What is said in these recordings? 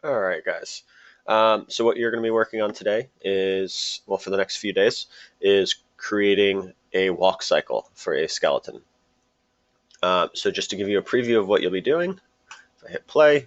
All right, guys. So what you're going to be working on today is, well, for the next few days, is creating a walk cycle for a skeleton. So just to give you a preview of what you'll be doing, if I hit play,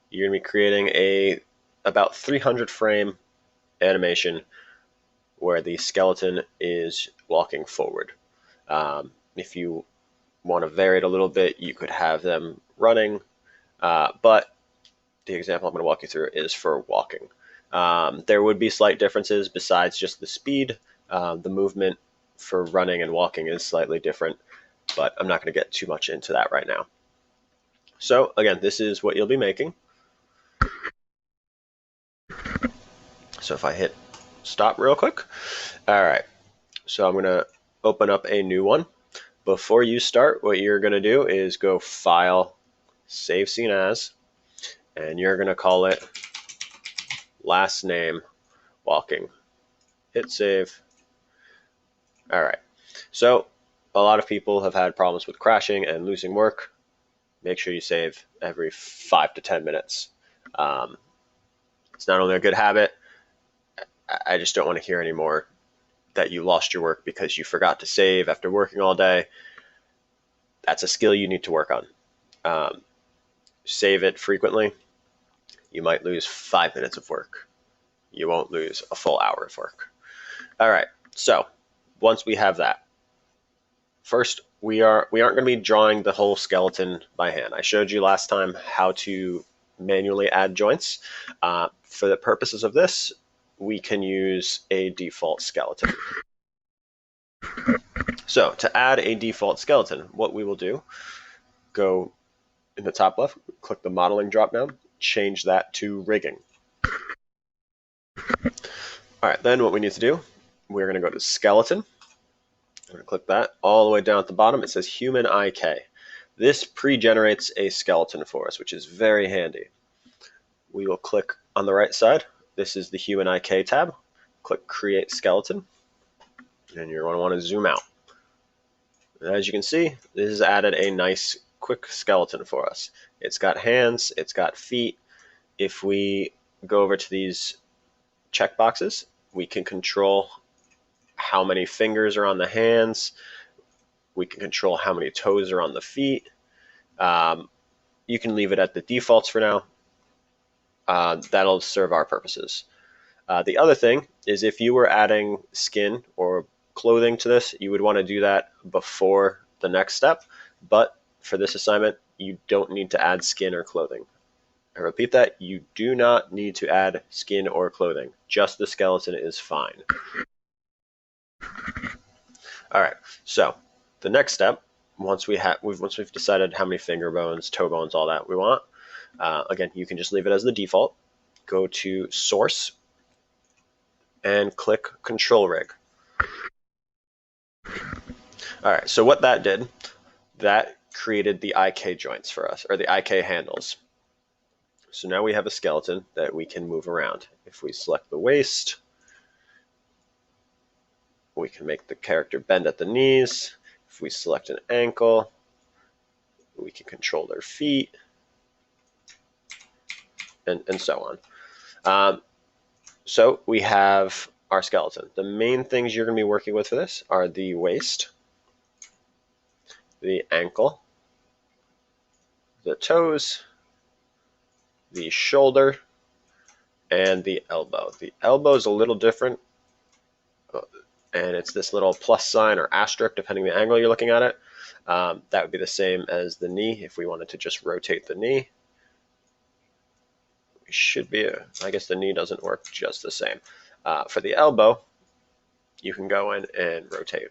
you're going to be creating a about 300 frame animation where the skeleton is walking forward. If you want to vary it a little bit, you could have them running, but the example I'm going to walk you through is for walking. There would be slight differences besides just the speed. The movement for running and walking is slightly different, but I'm not going to get too much into that right now. So again, this is what you'll be making. So if I hit stop real quick. All right, so I'm going to open up a new one. Before you start, what you're going to do is go File, Save Scene As, and you're going to call it last name walking. Hit save. All right. So a lot of people have had problems with crashing and losing work. Make sure you save every 5 to 10 minutes. It's not only a good habit, I just don't want to hear anymore that you lost your work because you forgot to save after working all day. That's a skill you need to work on. Save it frequently. You might lose 5 minutes of work. You won't lose a full hour of work. All right, so once we have that, first we aren't going to be drawing the whole skeleton by hand. I showed you last time how to manually add joints. For the purposes of this, we can use a default skeleton. So to add a default skeleton, what we will do, go in the top left, click the modeling drop down, change that to rigging. All right, then what we need to do, we're going to go to skeleton. I'm going to click that. All the way down at the bottom, it says human IK. This pre-generates a skeleton for us, which is very handy. We will click on the right side. This is the human IK tab. Click create skeleton, and you're going to want to zoom out. And as you can see, this has added a nice quick skeleton for us. It's got hands, it's got feet. If we go over to these checkboxes, we can control how many fingers are on the hands. We can control how many toes are on the feet. You can leave it at the defaults for now. That'll serve our purposes. The other thing is if you were adding skin or clothing to this, you would want to do that before the next step. But for this assignment, you don't need to add skin or clothing. I repeat that, you do not need to add skin or clothing. Just the skeleton is fine. All right, so the next step, once we've decided how many finger bones, toe bones, all that we want, again, you can just leave it as the default. Go to Source and click Control Rig. All right, so what that did, that created the IK joints for us, or the IK handles. So now we have a skeleton that we can move around. If we select the waist, we can make the character bend at the knees. If we select an ankle, we can control their feet, and so on. So we have our skeleton. The main things you're going to be working with for this are the waist, the ankle, the toes, the shoulder, and the elbow. The elbow is a little different, and it's this little plus sign or asterisk depending on the angle you're looking at it. That would be the same as the knee if we wanted to just rotate the knee. We should be, I guess the knee doesn't work just the same. For the elbow, you can go in and rotate.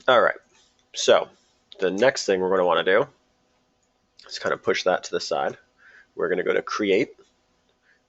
All right, so the next thing we're going to want to do is kind of push that to the side. We're going to go to Create,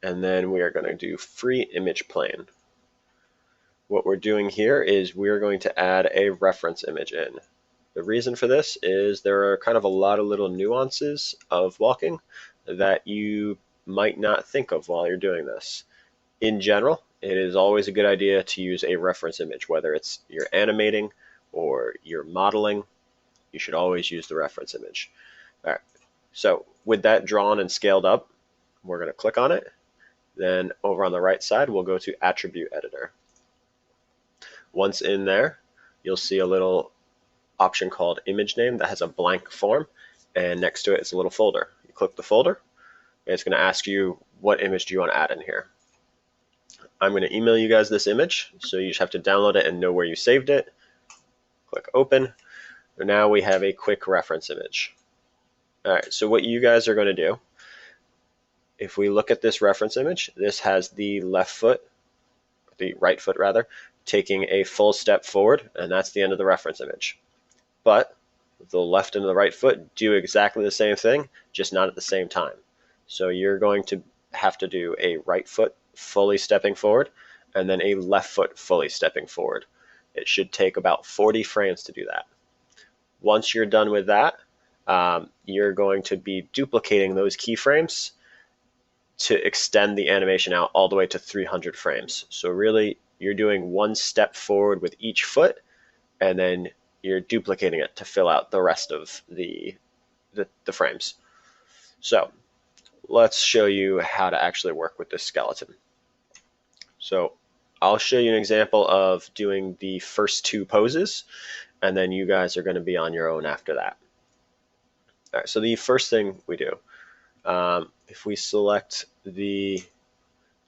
and then we are going to do Free Image Plane. What we're doing here is we're going to add a reference image in. The reason for this is there are kind of a lot of little nuances of walking that you might not think of while you're doing this. In general, it is always a good idea to use a reference image, whether it's you're animating or you're modeling. You should always use the reference image. All right. So with that drawn and scaled up, we're going to click on it. Then over on the right side, we'll go to Attribute Editor. Once in there, you'll see a little option called Image Name that has a blank form, and next to it is a little folder. You click the folder, and it's going to ask you what image do you want to add in here. I'm going to email you guys this image, so you just have to download it and know where you saved it. Click Open. And now we have a quick reference image. All right, so what you guys are going to do, if we look at this reference image, this has the left foot, the right foot rather, taking a full step forward, and that's the end of the reference image. But the left and the right foot do exactly the same thing, just not at the same time. So you're going to have to do a right foot fully stepping forward, and then a left foot fully stepping forward. It should take about 40 frames to do that. Once you're done with that, you're going to be duplicating those keyframes to extend the animation out all the way to 300 frames. So really, you're doing one step forward with each foot, and then you're duplicating it to fill out the rest of the frames. So let's show you how to actually work with this skeleton. So I'll show you an example of doing the first two poses, and then you guys are going to be on your own after that. All right, so the first thing we do, if we select the,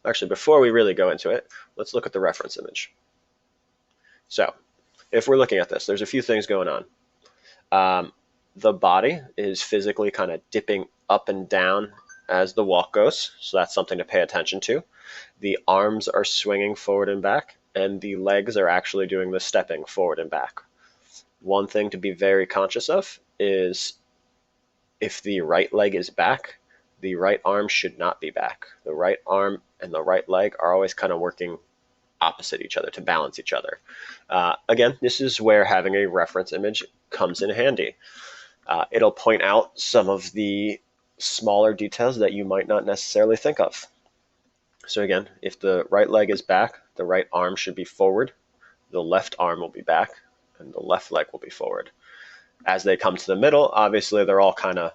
actually before we really go into it, let's look at the reference image. So if we're looking at this, there's a few things going on. The body is physically kind of dipping up and down as the walk goes, so that's something to pay attention to. The arms are swinging forward and back, and the legs are actually doing the stepping forward and back. One thing to be very conscious of is if the right leg is back, the right arm should not be back. The right arm and the right leg are always kind of working opposite each other to balance each other. Again, this is where having a reference image comes in handy. It'll point out some of the smaller details that you might not necessarily think of. So again, if the right leg is back, the right arm should be forward, the left arm will be back, and the left leg will be forward. As they come to the middle, obviously they're all kind of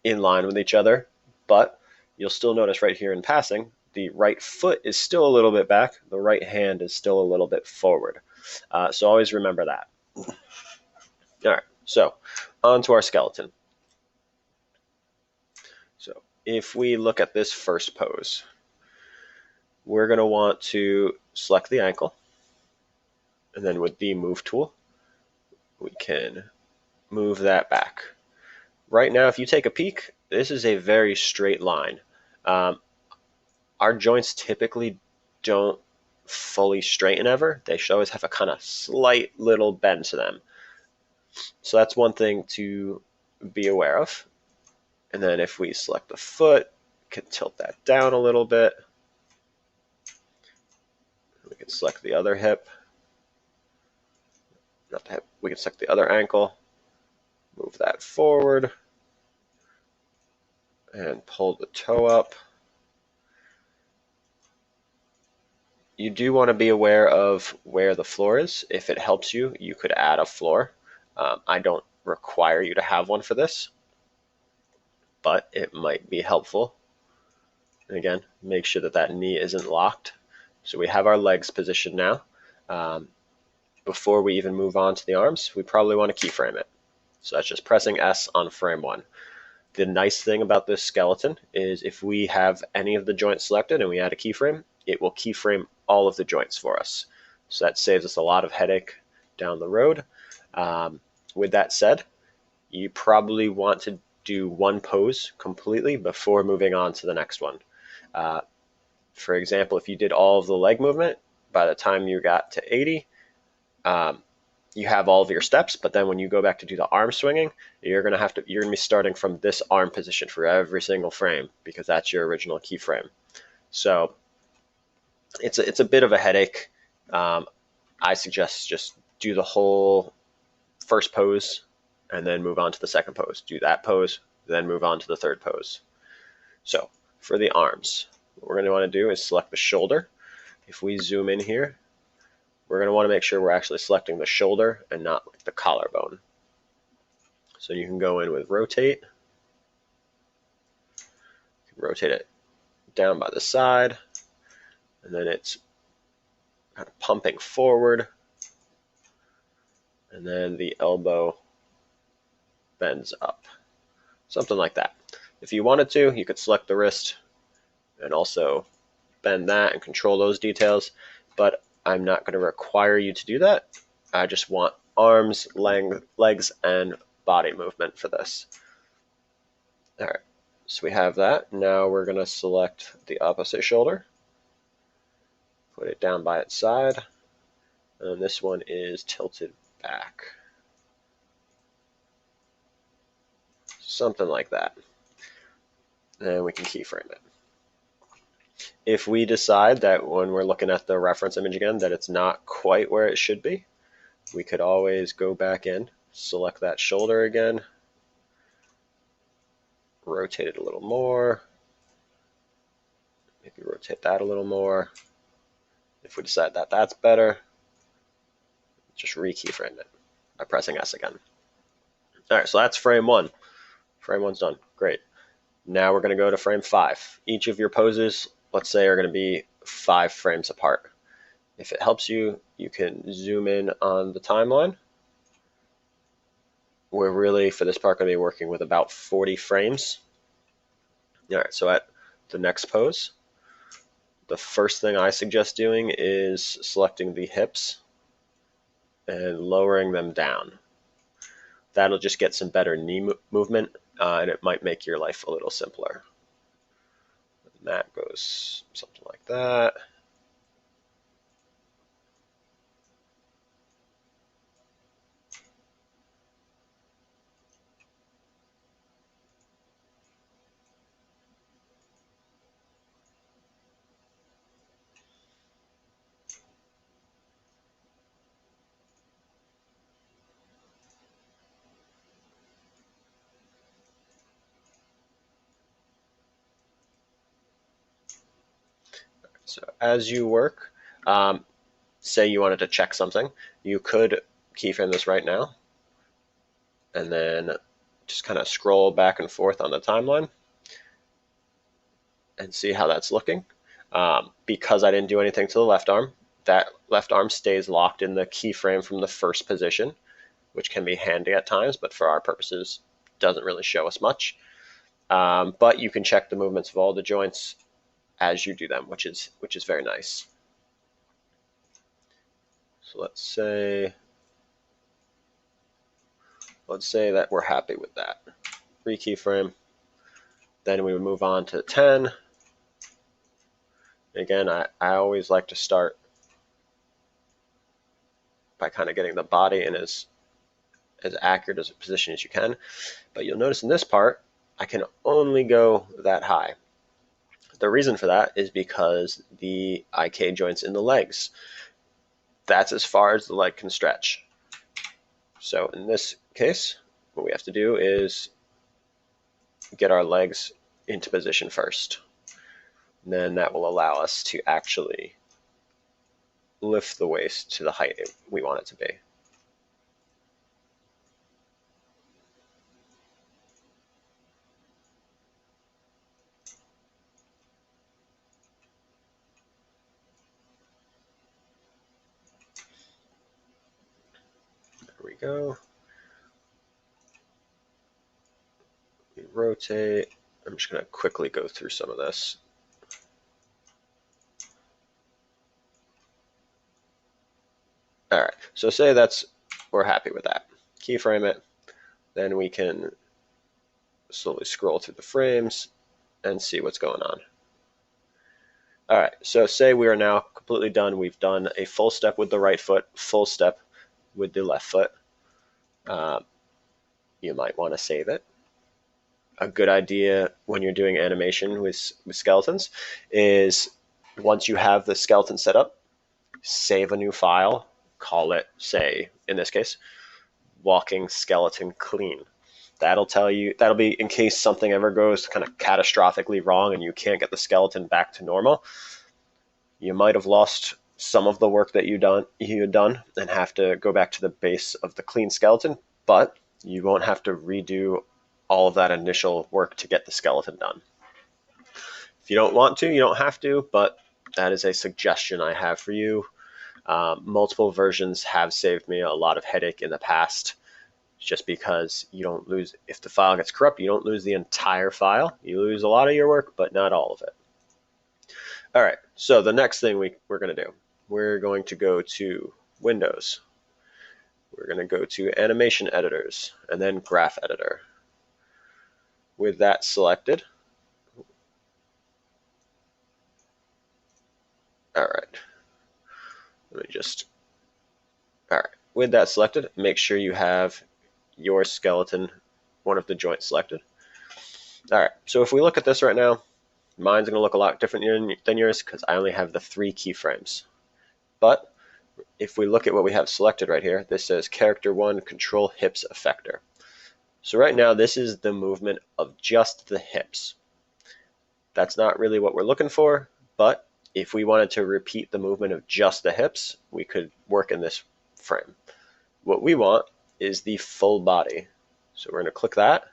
in line with each other, but you'll still notice right here in passing, the right foot is still a little bit back, the right hand is still a little bit forward. So always remember that. All right, so on to our skeleton. So if we look at this first pose, we're going to want to select the ankle, and then with the move tool, we can move that back. Right now, if you take a peek, this is a very straight line. Our joints typically don't fully straighten ever. They should always have a kind of slight little bend to them. So that's one thing to be aware of. And then if we select the foot, we can tilt that down a little bit. We can select the other hip. Not the hip. We can select the other ankle. Move that forward. And pull the toe up. You do want to be aware of where the floor is. If it helps you, you could add a floor. I don't require you to have one for this, but it might be helpful. And again, make sure that that knee isn't locked. So we have our legs positioned now. Before we even move on to the arms, we probably want to keyframe it. So that's just pressing S on frame 1. The nice thing about this skeleton is if we have any of the joints selected and we add a keyframe, it will keyframe all of the joints for us. So that saves us a lot of headache down the road. With that said, you probably want to do one pose completely before moving on to the next one. For example, if you did all of the leg movement, by the time you got to 80, you have all of your steps, but then when you go back to do the arm swinging, you're going to be starting from this arm position for every single frame because that's your original keyframe. So it's a bit of a headache. I suggest just do the whole first pose and then move on to the second pose. Do that pose, then move on to the third pose. So for the arms, what we're going to want to do is select the shoulder. If we zoom in here, we're going to want to make sure we're actually selecting the shoulder and not the collarbone. So you can go in with rotate, rotate it down by the side, and then it's kind of pumping forward, and then the elbow bends up. Something like that. If you wanted to, you could select the wrist and also bend that and control those details, but I'm not going to require you to do that. I just want arms, legs, and body movement for this. All right, so we have that. Now we're going to select the opposite shoulder, put it down by its side, and this one is tilted back. Something like that. And we can keyframe it. If we decide that when we're looking at the reference image again that it's not quite where it should be, we could always go back in, select that shoulder again, rotate it a little more, maybe rotate that a little more. If we decide that that's better, just re-keyframe it by pressing S again. All right, so that's frame one. Frame one's done. Great. Now we're going to go to frame 5. Each of your poses, let's say, are going to be 5 frames apart. If it helps you, you can zoom in on the timeline. We're really, for this part, going to be working with about 40 frames. All right, so at the next pose, the first thing I suggest doing is selecting the hips and lowering them down. That'll just get some better knee movement, and it might make your life a little simpler. And that goes something like that. So as you work, say you wanted to check something, you could keyframe this right now and then just kind of scroll back and forth on the timeline and see how that's looking. Because I didn't do anything to the left arm, that left arm stays locked in the keyframe from the first position, which can be handy at times, but for our purposes doesn't really show us much. But you can check the movements of all the joints as you do them, which is very nice. So let's say that we're happy with that. Re-keyframe. Then we would move on to 10. Again, I always like to start by kind of getting the body in as accurate as a position as you can. But you'll notice in this part, I can only go that high. The reason for that is because the IK joint's in the legs. That's as far as the leg can stretch. So in this case, what we have to do is get our legs into position first. And then that will allow us to actually lift the waist to the height we want it to be. There we go. We rotate. I'm just going to quickly go through some of this. All right, so say we're happy with that. Keyframe it. Then we can slowly scroll through the frames and see what's going on. All right, so say we are now completely done. We've done a full step with the right foot, full step with the left foot. You might want to save it. A good idea when you're doing animation with skeletons is once you have the skeleton set up, save a new file, call it, say, in this case, walking skeleton clean. That'll be in case something ever goes kind of catastrophically wrong and you can't get the skeleton back to normal. You might have lost some of the work that you had done and have to go back to the base of the clean skeleton, but you won't have to redo all of that initial work to get the skeleton done. If you don't want to, you don't have to, but that is a suggestion I have for you. Multiple versions have saved me a lot of headache in the past, just because you don't lose, if the file gets corrupt, you don't lose the entire file. You lose a lot of your work, but not all of it. All right, so the next thing we're going to do, we're going to go to Windows. We're going to go to Animation Editors and then Graph Editor. With that selected, all right, with that selected, make sure you have your skeleton, one of the joints selected. All right, so if we look at this right now, mine's going to look a lot different than yours because I only have the 3 keyframes. But if we look at what we have selected right here, this says Character 1 Control Hips Effector. So right now, this is the movement of just the hips. That's not really what we're looking for, but if we wanted to repeat the movement of just the hips, we could work in this frame. What we want is the full body. So we're going to click that,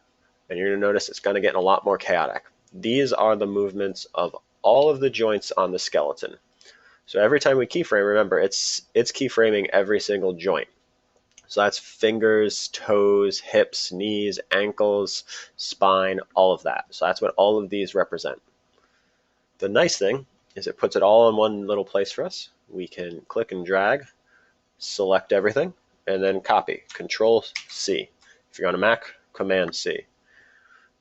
and you're going to notice it's going to get a lot more chaotic. These are the movements of all of the joints on the skeleton. So every time we keyframe, remember, it's keyframing every single joint. So that's fingers, toes, hips, knees, ankles, spine, all of that. So that's what all of these represent. The nice thing is it puts it all in one little place for us. We can click and drag, select everything, and then copy. Control C. If you're on a Mac, Command C.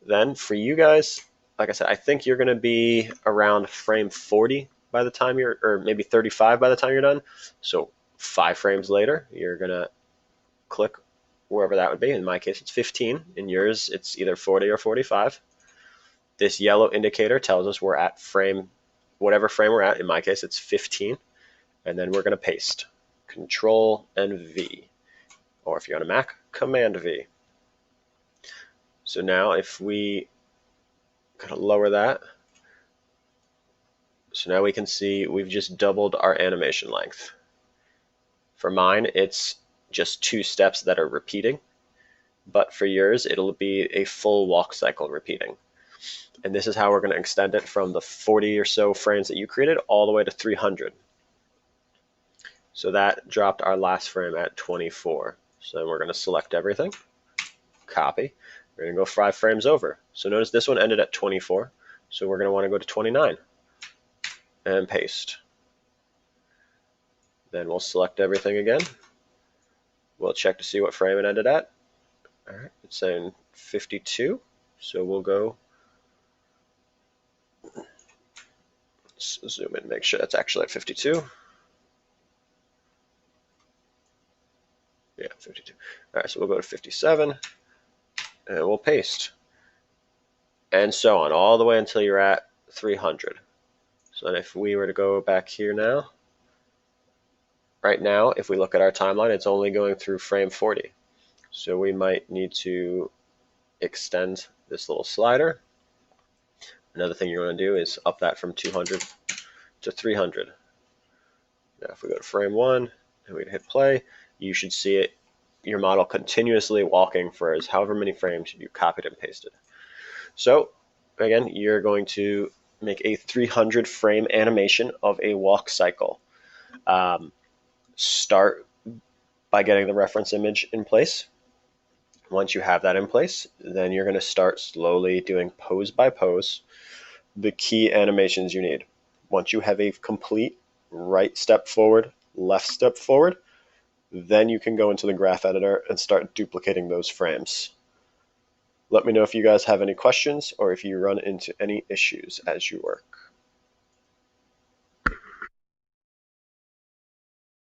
Then for you guys, like I said, I think you're going to be around frame 40 by the time you're, or maybe 35 by the time you're done. So 5 frames later, you're going to click wherever that would be. In my case, it's 15. In yours, it's either 40 or 45. This yellow indicator tells us we're at frame, whatever frame we're at. In my case, it's 15. And then we're going to paste. Control and V. Or if you're on a Mac, Command V. So now if we kind of lower that, so now we can see we've just doubled our animation length. For mine, it's just 2 steps that are repeating, but for yours, it'll be a full walk cycle repeating. And this is how we're going to extend it from the 40 or so frames that you created all the way to 300. So that dropped our last frame at 24. So then we're going to select everything, copy. We're going to go 5 frames over. So notice this one ended at 24. So we're going to want to go to 29 and paste. Then we'll select everything again. We'll check to see what frame it ended at. All right, it's saying 52. So we'll go, let's zoom in, make sure that's actually at 52. Yeah, 52. All right, so we'll go to 57. And we'll paste. And so on, all the way until you're at 300. So then if we were to go back here now, right now, if we look at our timeline, it's only going through frame 40. So we might need to extend this little slider. Another thing you want to do is up that from 200 to 300. Now if we go to frame 1 and we hit play, you should see it, your model continuously walking for however many frames you copied and pasted. So again, you're going to make a 300 frame animation of a walk cycle. Start by getting the reference image in place. Once you have that in place, then you're going to start slowly doing pose by pose the key animations you need. Once you have a complete right step forward, left step forward, then you can go into the graph editor and start duplicating those frames. Let me know if you guys have any questions or if you run into any issues as you work.